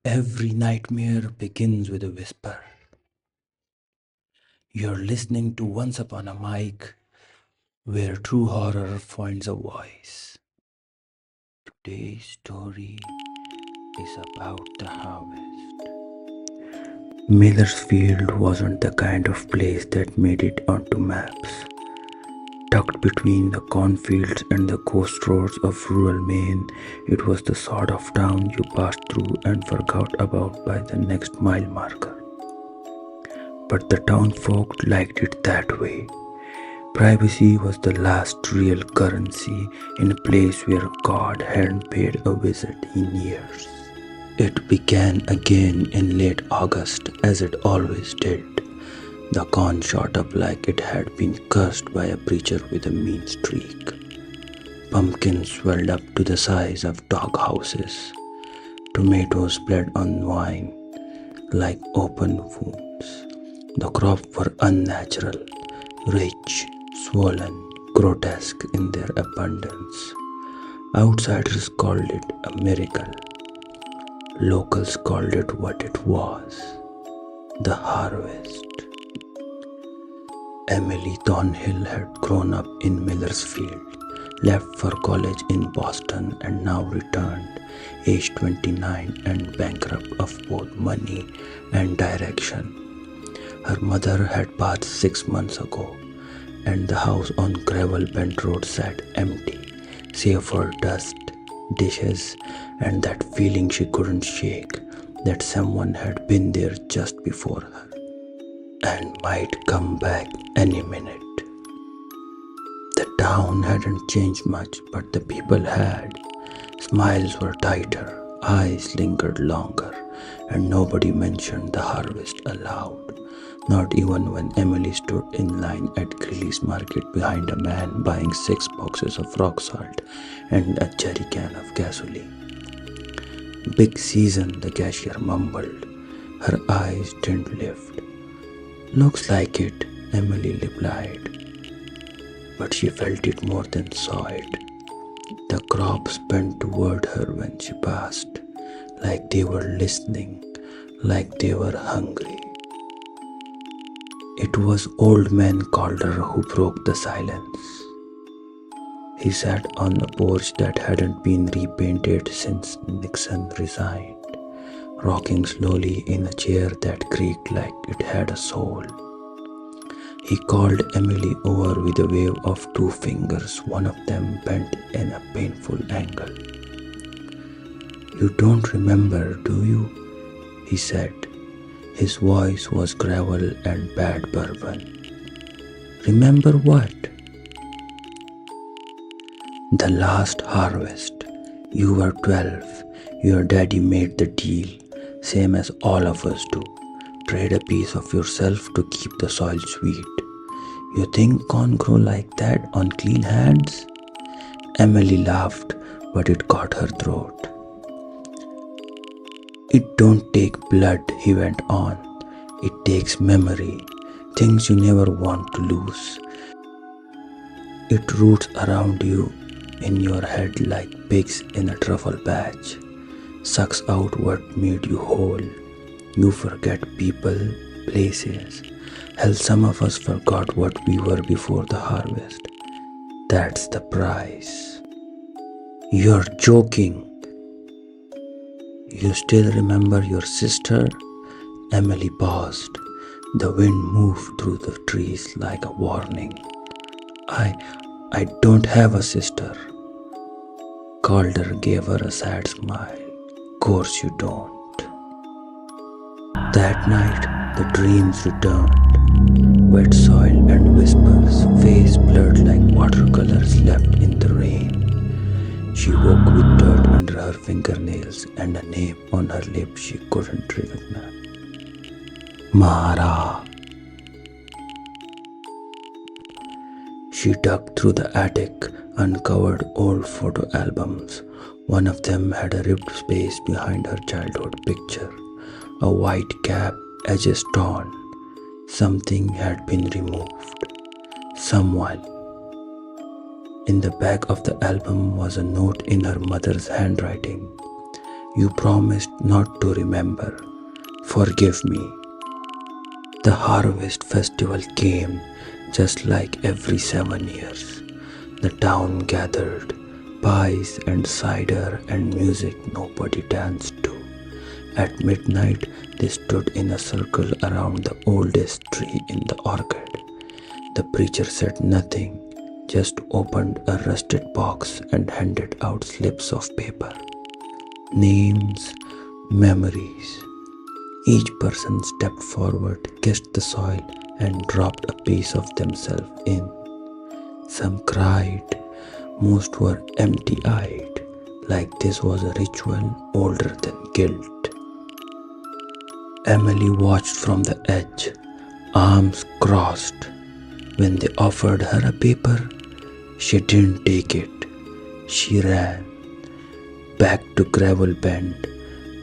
Every nightmare begins with a whisper. You're listening to Once Upon a Mic, where true horror finds a voice. Today's story is about the harvest. Millersfield wasn't the kind of place that made it onto maps. Tucked between the cornfields and the coast roads of rural Maine, it was the sort of town you passed through and forgot about by the next mile marker. But the townfolk liked it that way. Privacy was the last real currency in a place where God hadn't paid a visit in years. It began again in late August, as it always did. The corn shot up like it had been cursed by a preacher with a mean streak. Pumpkins swelled up to the size of doghouses. Tomatoes bled on vine like open wounds. The crops were unnatural, rich, swollen, grotesque in their abundance. Outsiders called it a miracle. Locals called it what it was, the harvest. Emily Thornhill had grown up in Millersfield, left for college in Boston and now returned, aged 29 and bankrupt of both money and direction. Her mother had passed 6 months ago, and the house on Gravel Bend Road sat empty, save for dust, dishes, and that feeling she couldn't shake that someone had been there just before her and might come back any minute. The town hadn't changed much, but the people had. Smiles were tighter, eyes lingered longer, and nobody mentioned the harvest aloud. Not even when Emily stood in line at Greeley's market behind a man buying 6 boxes of rock salt and a jerry can of gasoline. Big season, the cashier mumbled. Her eyes didn't lift. Looks like it, Emily replied. But she felt it more than saw it. The crops bent toward her when she passed, like they were listening, like they were hungry. It was old man Calder who broke the silence. He sat on a porch that hadn't been repainted since Nixon resigned, rocking slowly in a chair that creaked like it had a soul. He called Emily over with a wave of 2 fingers, one of them bent in a painful angle. "You don't remember, do you?" he said. His voice was gravel and bad bourbon. "Remember what?" "The last harvest. You were 12. Your daddy made the deal, same as all of us do. Trade a piece of yourself to keep the soil sweet. You think corn grow like that on clean hands?" Emily laughed, but it caught her throat. "It don't take blood," he went on. "It takes memory, things you never want to lose. It roots around you, in your head like pigs in a truffle patch, sucks out what made you whole. You forget people, places. Hell, some of us forgot what we were before the harvest. That's the price." "You're joking." "You still remember your sister?" Emily paused. The wind moved through the trees like a warning. I don't have a sister." Calder gave her a sad smile. "Course you don't." That night, the dreams returned. Wet soil and whispers, face blurred like watercolors left in the rain. She woke with dirt under her fingernails and a name on her lips she couldn't recognize. Mara. She dug through the attic, uncovered old photo albums. One of them had a ripped space behind her childhood picture. A white cap, edges torn. Something had been removed. Someone. In the back of the album was a note in her mother's handwriting. You promised not to remember. Forgive me. The harvest festival came just like every 7 years. The town gathered, pies and cider and music nobody danced to. At midnight, they stood in a circle around the oldest tree in the orchard. The preacher said nothing, just opened a rusted box and handed out slips of paper. Names, memories. Each person stepped forward, kissed the soil, and dropped a piece of themselves in. Some cried, most were empty eyed, like this was a ritual older than guilt. Emily watched from the edge, arms crossed. When they offered her a paper, she didn't take it. She ran back to Gravel Bend,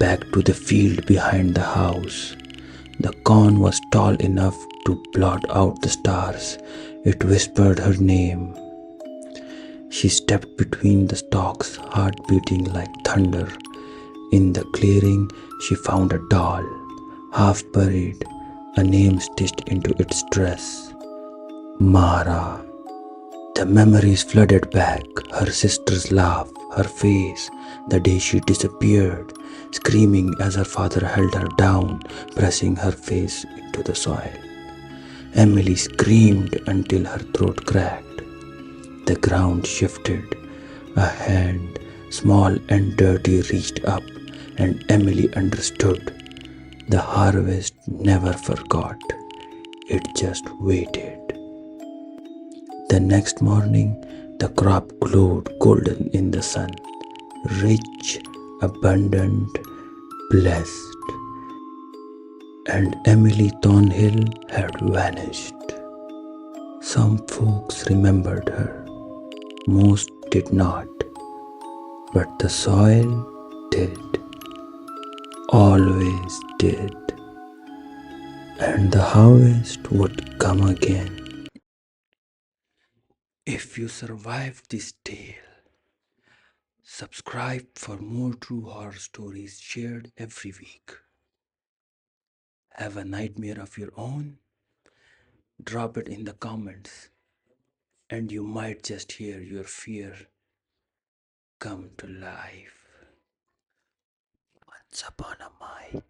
back to the field behind the house. The corn was tall enough to blot out the stars. It whispered her name. She stepped between the stalks, heart beating like thunder. In the clearing, she found a doll, half buried, a name stitched into its dress. Mara. The memories flooded back, her sister's laugh, her face, the day she disappeared, screaming as her father held her down, pressing her face into the soil. Emily screamed until her throat cracked. The ground shifted. A hand, small and dirty, reached up, and Emily understood. The harvest never forgot. It just waited. The next morning, the crop glowed golden in the sun, rich, abundant, blessed, and Emily Thornhill had vanished. Some folks remembered her, most did not, but the soil did, always did, and the harvest would come again. If you survived this tale, subscribe for more true horror stories shared every week. Have a nightmare of your own? Drop it in the comments, and you might just hear your fear come to life. Once upon a mic.